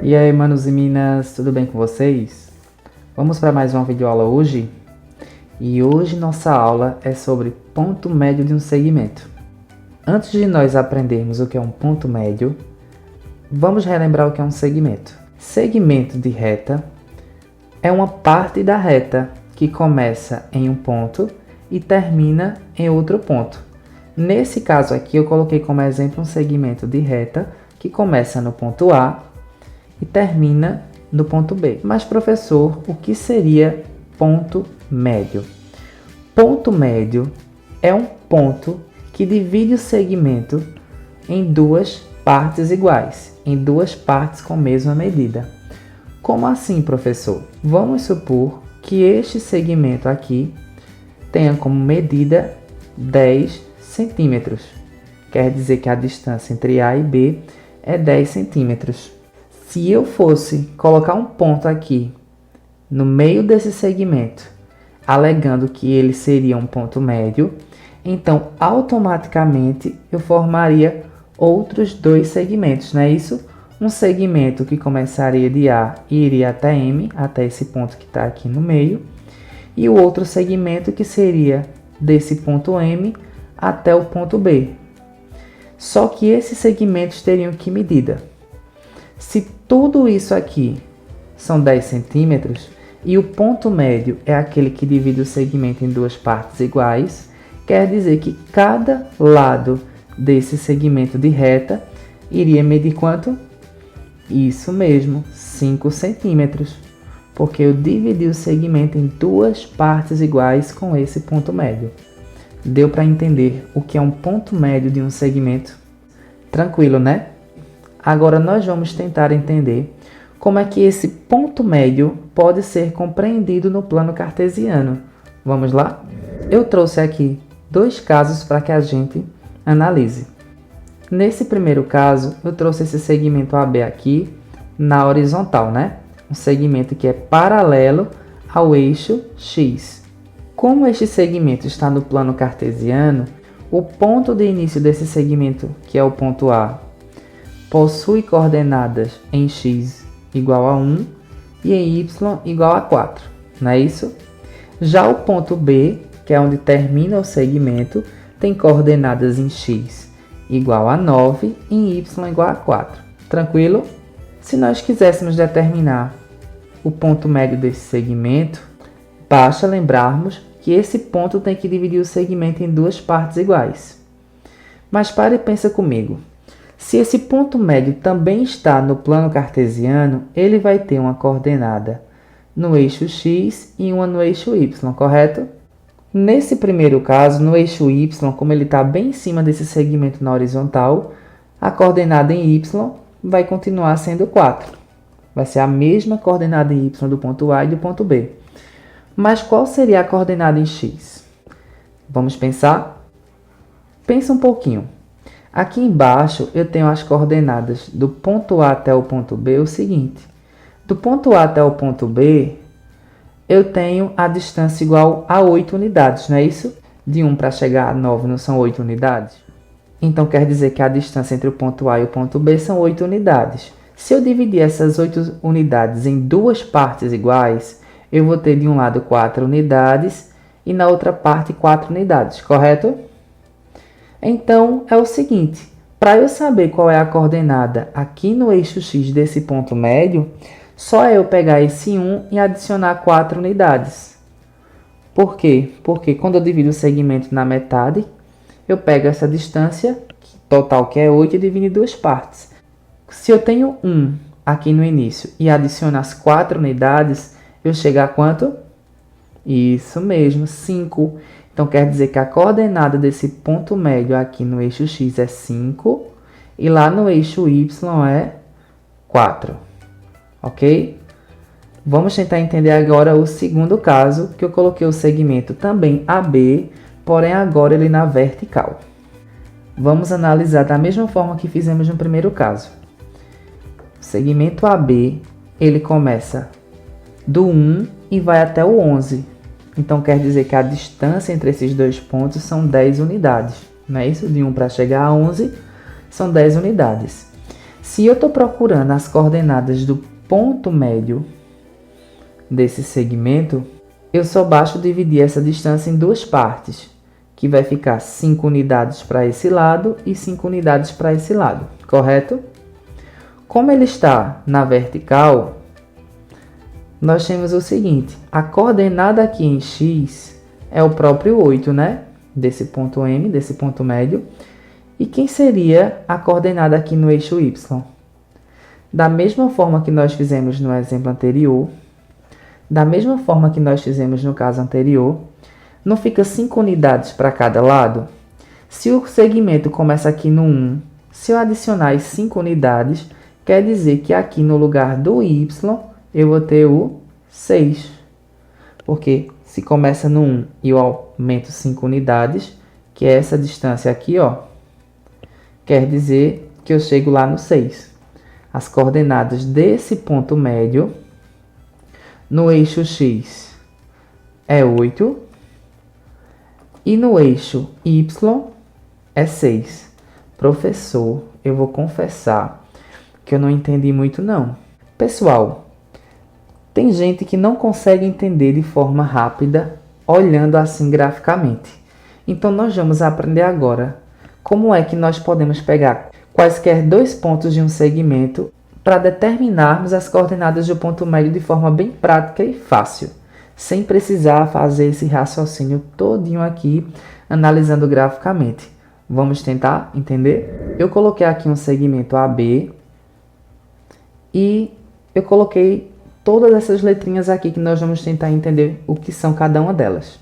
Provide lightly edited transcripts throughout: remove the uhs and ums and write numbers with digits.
E aí, manos e minas, tudo bem com vocês? Vamos para mais uma videoaula hoje? E hoje nossa aula é sobre ponto médio de um segmento. Antes de nós aprendermos o que é um ponto médio, vamos relembrar o que é um segmento. Segmento de reta é uma parte da reta que começa em um ponto e termina em outro ponto. Nesse caso aqui eu coloquei como exemplo um segmento de reta que começa no ponto A e termina no ponto B. Mas, professor, o que seria ponto médio? Ponto médio é um ponto que divide o segmento em duas partes iguais, em duas partes com a mesma medida. Como assim, professor? Vamos supor que este segmento aqui tenha como medida 10 centímetros. Quer dizer que a distância entre A e B é 10 centímetros. Se eu fosse colocar um ponto aqui no meio desse segmento, alegando que ele seria um ponto médio, então automaticamente eu formaria outros dois segmentos, não é isso? Um segmento que começaria de A e iria até M, até esse ponto que está aqui no meio, e o outro segmento que seria desse ponto M até o ponto B. Só que esses segmentos teriam que medida? Se tudo isso aqui são 10 centímetros e o ponto médio é aquele que divide o segmento em duas partes iguais, quer dizer que cada lado desse segmento de reta iria medir quanto? Isso mesmo, 5 centímetros, porque eu dividi o segmento em duas partes iguais com esse ponto médio. Deu para entender o que é um ponto médio de um segmento? Tranquilo, né? Agora nós vamos tentar entender como é que esse ponto médio pode ser compreendido no plano cartesiano. Vamos lá? Eu trouxe aqui dois casos para que a gente analise. Nesse primeiro caso, eu trouxe esse segmento AB aqui na horizontal, né? Um segmento que é paralelo ao eixo X. Como este segmento está no plano cartesiano, o ponto de início desse segmento, que é o ponto A, possui coordenadas em x igual a 1 e em y igual a 4, não é isso? Já o ponto B, que é onde termina o segmento, tem coordenadas em x igual a 9 e em y igual a 4. Tranquilo? Se nós quiséssemos determinar o ponto médio desse segmento, basta lembrarmos que esse ponto tem que dividir o segmento em duas partes iguais. Mas pare e pensa comigo. Se esse ponto médio também está no plano cartesiano, ele vai ter uma coordenada no eixo x e uma no eixo y, correto? Nesse primeiro caso, no eixo y, como ele está bem em cima desse segmento na horizontal, a coordenada em y vai continuar sendo 4. Vai ser a mesma coordenada em y do ponto A e do ponto B. Mas qual seria a coordenada em x? Vamos pensar? Pensa um pouquinho. Aqui embaixo eu tenho as coordenadas do ponto A até o ponto B, o seguinte. Do ponto A até o ponto B, eu tenho a distância igual a 8 unidades, não é isso? De 1 para chegar a 9 não são 8 unidades? Então quer dizer que a distância entre o ponto A e o ponto B são 8 unidades. Se eu dividir essas 8 unidades em duas partes iguais, eu vou ter de um lado 4 unidades e na outra parte 4 unidades, correto? Então, é o seguinte, para eu saber qual é a coordenada aqui no eixo X desse ponto médio, só eu pegar esse 1 e adicionar 4 unidades. Por quê? Porque quando eu divido o segmento na metade, eu pego essa distância, total que é 8, e divido em duas partes. Se eu tenho 1 aqui no início e adiciono as 4 unidades, eu chego a quanto? Isso mesmo, 5. Então, quer dizer que a coordenada desse ponto médio aqui no eixo X é 5 e lá no eixo Y é 4. Ok? Vamos tentar entender agora o segundo caso, que eu coloquei o segmento também AB, porém agora ele na vertical. Vamos analisar da mesma forma que fizemos no primeiro caso. O segmento AB, ele começa do 1 e vai até o 11. Então, quer dizer que a distância entre esses dois pontos são 10 unidades. Não é isso? De 1 para chegar a 11 são 10 unidades. Se eu estou procurando as coordenadas do ponto médio desse segmento, eu só basta dividir essa distância em duas partes, que vai ficar 5 unidades para esse lado e 5 unidades para esse lado, correto? Como ele está na vertical, nós temos o seguinte, a coordenada aqui em x é o próprio 8, né? Desse ponto M, desse ponto médio. E quem seria a coordenada aqui no eixo y? Da mesma forma que nós fizemos no exemplo anterior, da mesma forma que nós fizemos no caso anterior, não fica 5 unidades para cada lado? Se o segmento começa aqui no 1, se eu adicionar as 5 unidades, quer dizer que aqui no lugar do y, eu vou ter o 6. Porque se começa no 1 e eu aumento 5 unidades, que é essa distância aqui, ó, quer dizer que eu chego lá no 6. As coordenadas desse ponto médio no eixo x é 8 e no eixo y é 6. Professor, eu vou confessar que eu não entendi muito não. Pessoal, tem gente que não consegue entender de forma rápida olhando assim graficamente. Então nós vamos aprender agora como é que nós podemos pegar quaisquer dois pontos de um segmento para determinarmos as coordenadas do ponto médio de forma bem prática e fácil, sem precisar fazer esse raciocínio todinho aqui, analisando graficamente. Vamos tentar entender? Eu coloquei aqui um segmento AB e eu coloquei todas essas letrinhas aqui que nós vamos tentar entender o que são cada uma delas.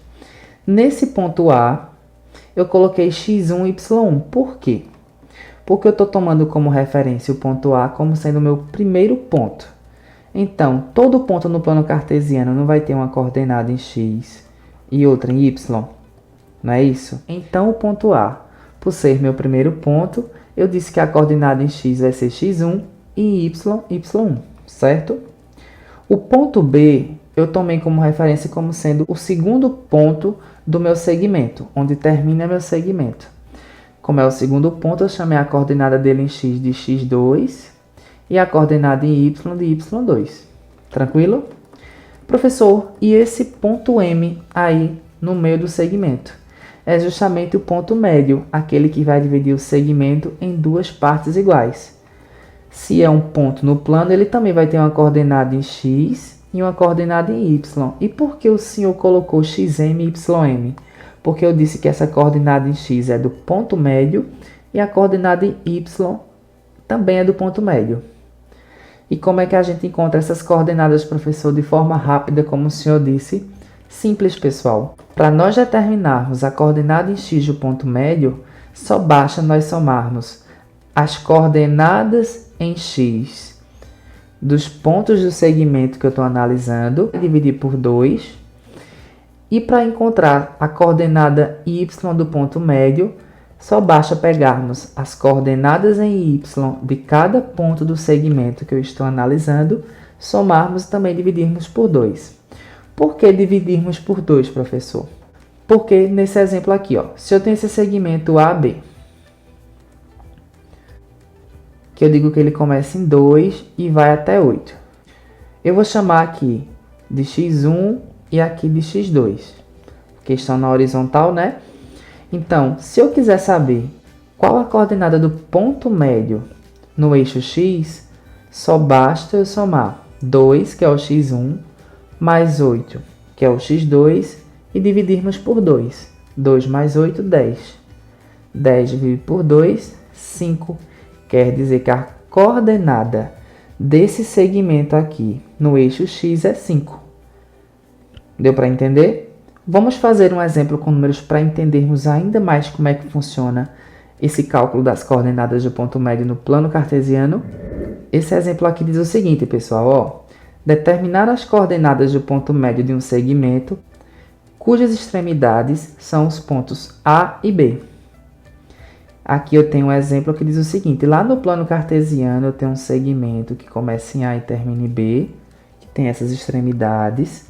Nesse ponto A, eu coloquei x1 e y1. Por quê? Porque eu estou tomando como referência o ponto A como sendo o meu primeiro ponto. Então, todo ponto no plano cartesiano não vai ter uma coordenada em x e outra em y. Não é isso? Então, o ponto A, por ser meu primeiro ponto, eu disse que a coordenada em x vai ser x1 e y1, certo? O ponto B, eu tomei como referência como sendo o segundo ponto do meu segmento, onde termina meu segmento. Como é o segundo ponto, eu chamei a coordenada dele em x de x2 e a coordenada em y de y2. Tranquilo? Professor, e esse ponto M aí no meio do segmento? É justamente o ponto médio, aquele que vai dividir o segmento em duas partes iguais. Se é um ponto no plano, ele também vai ter uma coordenada em x e uma coordenada em y. E por que o senhor colocou xm e ym? Porque eu disse que essa coordenada em x é do ponto médio e a coordenada em y também é do ponto médio. E como é que a gente encontra essas coordenadas, professor, de forma rápida, como o senhor disse? Simples, pessoal. Para nós determinarmos a coordenada em x do ponto médio, só basta nós somarmos as coordenadas em x dos pontos do segmento que eu estou analisando, dividir por 2. E para encontrar a coordenada y do ponto médio, só basta pegarmos as coordenadas em y de cada ponto do segmento que eu estou analisando, somarmos e também dividirmos por 2. Por que dividirmos por 2, professor? Porque nesse exemplo aqui, ó, se eu tenho esse segmento AB, que eu digo que ele começa em 2 e vai até 8. Eu vou chamar aqui de x1 e aqui de x2, porque estão na horizontal, né? Então, se eu quiser saber qual a coordenada do ponto médio no eixo x, só basta eu somar 2, que é o x1, mais 8, que é o x2, e dividirmos por 2. 2 mais 8, 10. 10 dividido por 2, 5. Quer dizer que a coordenada desse segmento aqui no eixo x é 5. Deu para entender? Vamos fazer um exemplo com números para entendermos ainda mais como é que funciona esse cálculo das coordenadas do ponto médio no plano cartesiano. Esse exemplo aqui diz o seguinte, pessoal, ó. Determinar as coordenadas do ponto médio de um segmento cujas extremidades são os pontos A e B. Aqui eu tenho um exemplo que diz o seguinte, lá no plano cartesiano eu tenho um segmento que começa em A e termina em B, que tem essas extremidades.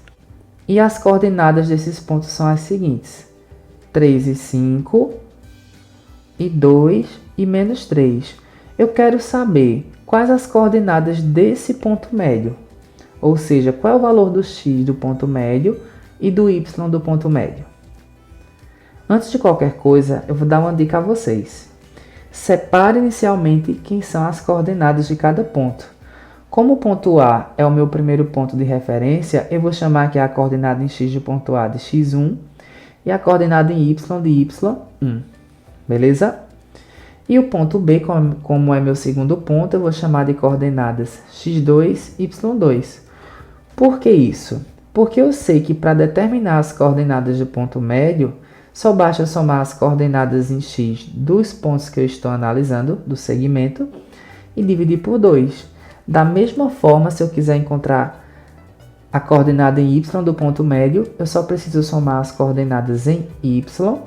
E as coordenadas desses pontos são as seguintes, 3 e 5, e 2 e menos 3. Eu quero saber quais as coordenadas desse ponto médio. Ou seja, qual é o valor do x do ponto médio e do y do ponto médio. Antes de qualquer coisa, eu vou dar uma dica a vocês. Separe inicialmente quem são as coordenadas de cada ponto. Como o ponto A é o meu primeiro ponto de referência, eu vou chamar aqui a coordenada em x do ponto A de x1 e a coordenada em y de y1. Beleza? E o ponto B, como é meu segundo ponto, eu vou chamar de coordenadas x2 e y2. Por que isso? Porque eu sei que para determinar as coordenadas do ponto médio, só basta somar as coordenadas em x dos pontos que eu estou analisando, do segmento, e dividir por 2. Da mesma forma, se eu quiser encontrar a coordenada em y do ponto médio, eu só preciso somar as coordenadas em y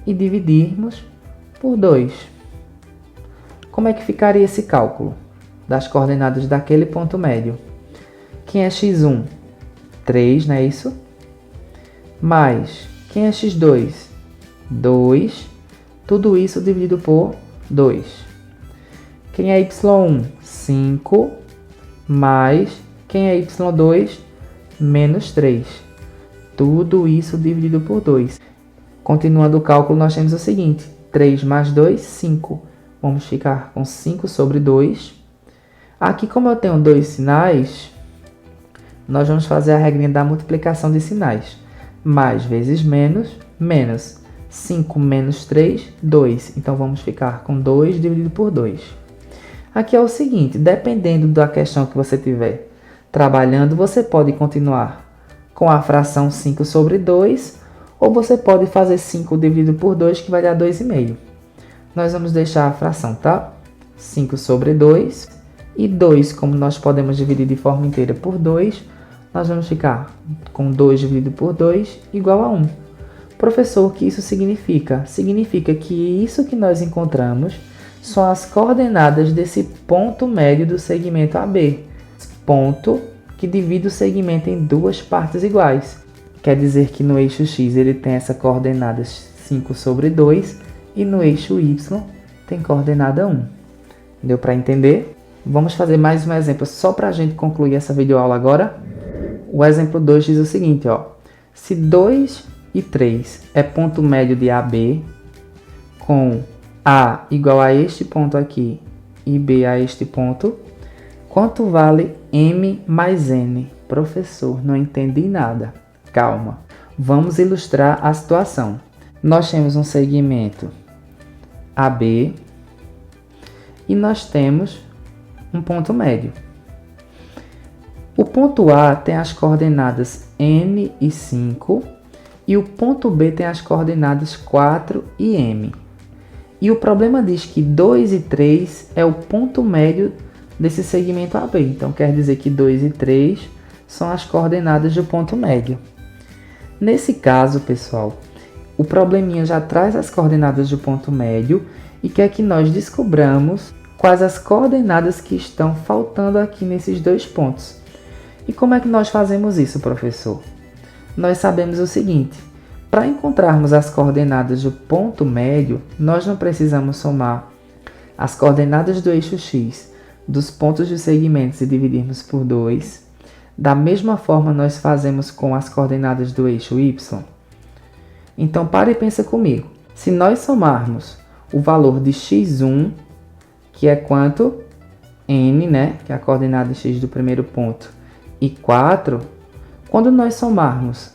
e dividirmos por 2. Como é que ficaria esse cálculo das coordenadas daquele ponto médio? Quem é x1? 3, não é isso? Mais, quem é x2? 2. Tudo isso dividido por 2. Quem é y1? 5. Mais, quem é y2? Menos 3. Tudo isso dividido por 2. Continuando o cálculo, nós temos o seguinte. 3 mais 2, 5. Vamos ficar com 5 sobre 2. Aqui, como eu tenho dois sinais, nós vamos fazer a regrinha da multiplicação de sinais. Mais vezes menos, menos. 5 menos 3, 2. Então, vamos ficar com 2 dividido por 2. Aqui é o seguinte, dependendo da questão que você tiver trabalhando, você pode continuar com a fração 5 sobre 2, ou você pode fazer 5 dividido por 2, que vai dar 2,5. Nós vamos deixar a fração, tá? 5 sobre 2, e 2, como nós podemos dividir de forma inteira por 2, nós vamos ficar com 2 dividido por 2 igual a 1. Professor, o que isso significa? Significa que isso que nós encontramos são as coordenadas desse ponto médio do segmento AB. Ponto que divide o segmento em duas partes iguais. Quer dizer que no eixo X ele tem essa coordenada 5 sobre 2 e no eixo Y tem coordenada 1. Deu para entender? Vamos fazer mais um exemplo só para a gente concluir essa videoaula agora. O exemplo 2 diz o seguinte, ó. Se 2 e 3 é ponto médio de AB, com A igual a este ponto aqui e B a este ponto, quanto vale M mais N? Professor, não entendi nada. Calma. Vamos ilustrar a situação. Nós temos um segmento AB e nós temos um ponto médio. O ponto A tem as coordenadas N e 5 e o ponto B tem as coordenadas 4 e M. E o problema diz que 2 e 3 é o ponto médio desse segmento AB. Então, quer dizer que 2 e 3 são as coordenadas do ponto médio. Nesse caso, pessoal, o probleminha já traz as coordenadas do ponto médio e quer que nós descobramos quais as coordenadas que estão faltando aqui nesses dois pontos. E como é que nós fazemos isso, professor? Nós sabemos o seguinte, para encontrarmos as coordenadas do ponto médio, nós não precisamos somar as coordenadas do eixo X dos pontos dos segmentos e dividirmos por 2. Da mesma forma, nós fazemos com as coordenadas do eixo Y. Então, para e pensa comigo. Se nós somarmos o valor de x1, que é quanto? N, né? Que é a coordenada x do primeiro ponto, e 4, quando nós somarmos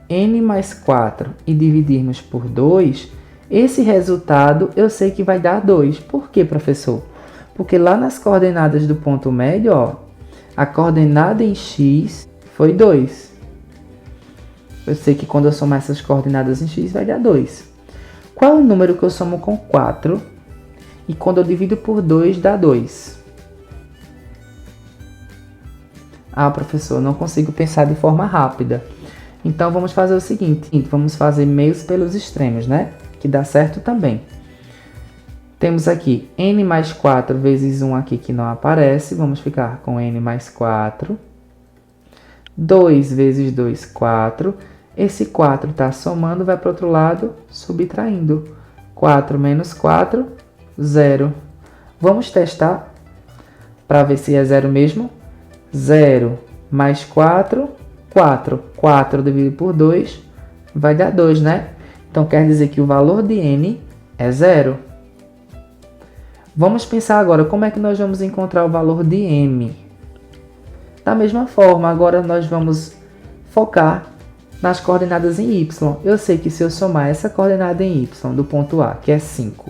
n mais 4 e dividirmos por 2, esse resultado eu sei que vai dar 2. Por quê, professor? Porque lá nas coordenadas do ponto médio, ó, a coordenada em x foi 2. Eu sei que quando eu somar essas coordenadas em x vai dar 2. Qual é o número que eu somo com 4 e quando eu divido por 2 dá 2? Ah, professor, não consigo pensar de forma rápida. Então, vamos fazer o seguinte. Vamos fazer meios pelos extremos, né? Que dá certo também. Temos aqui n mais 4 vezes 1 aqui que não aparece. Vamos ficar com n mais 4. 2 vezes 2, 4. Esse 4 está somando, vai para o outro lado, subtraindo. 4 menos 4, 0. Vamos testar. para ver se é 0 mesmo. 0 mais 4, 4. 4 dividido por 2 vai dar 2, né? Então quer dizer que o valor de n é 0. Vamos pensar agora como é que nós vamos encontrar o valor de m. Da mesma forma, agora nós vamos focar nas coordenadas em y. Eu sei que se eu somar essa coordenada em y do ponto A, que é 5,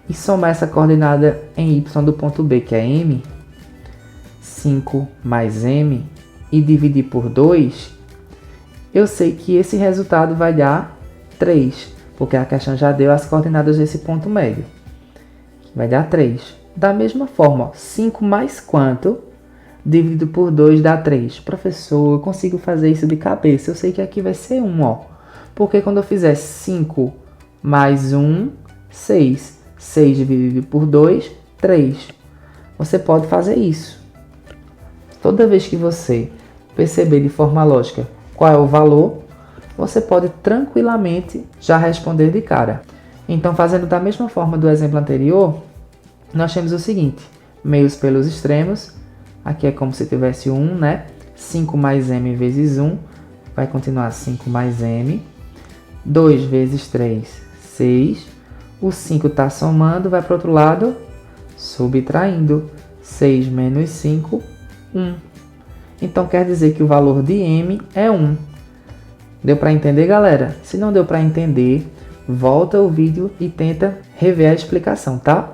e somar essa coordenada em y do ponto B, que é m, 5 mais m, e dividir por 2, eu sei que esse resultado vai dar 3, porque a questão já deu as coordenadas desse ponto médio. Vai dar 3. Da mesma forma, ó, 5 mais quanto? Dividido por 2 dá 3. Professor, eu consigo fazer isso de cabeça. Eu sei que aqui vai ser 1, ó. Porque quando eu fizer 5 mais 1, 6. 6 dividido por 2, 3. Você pode fazer isso. Toda vez que você perceber de forma lógica qual é o valor, você pode tranquilamente já responder de cara. Então, fazendo da mesma forma do exemplo anterior, nós temos o seguinte: meios pelos extremos. Aqui é como se tivesse 1, né? 5 mais m vezes 1 vai continuar 5 mais m. 2 vezes 3, 6. O 5 está somando, vai para o outro lado, subtraindo. 6 menos 5, 1. Então quer dizer que o valor de m é 1. Deu para entender, galera? Se não deu para entender, volta o vídeo e tenta rever a explicação, tá?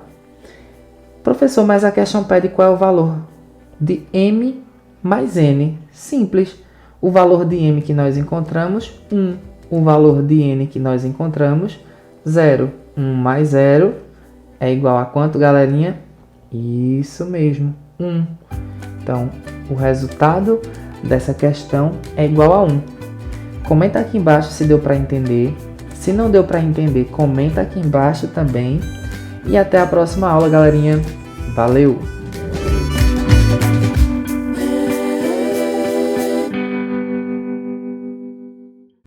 Professor, mas a questão pede qual é o valor de m mais n. Simples. O valor de m que nós encontramos, 1. O valor de n que nós encontramos, 0. 1 mais 0 é igual a quanto, galerinha? Isso mesmo, 1. Então, o resultado dessa questão é igual a 1. Comenta aqui embaixo se deu para entender. Se não deu para entender, comenta aqui embaixo também. E até a próxima aula, galerinha. Valeu!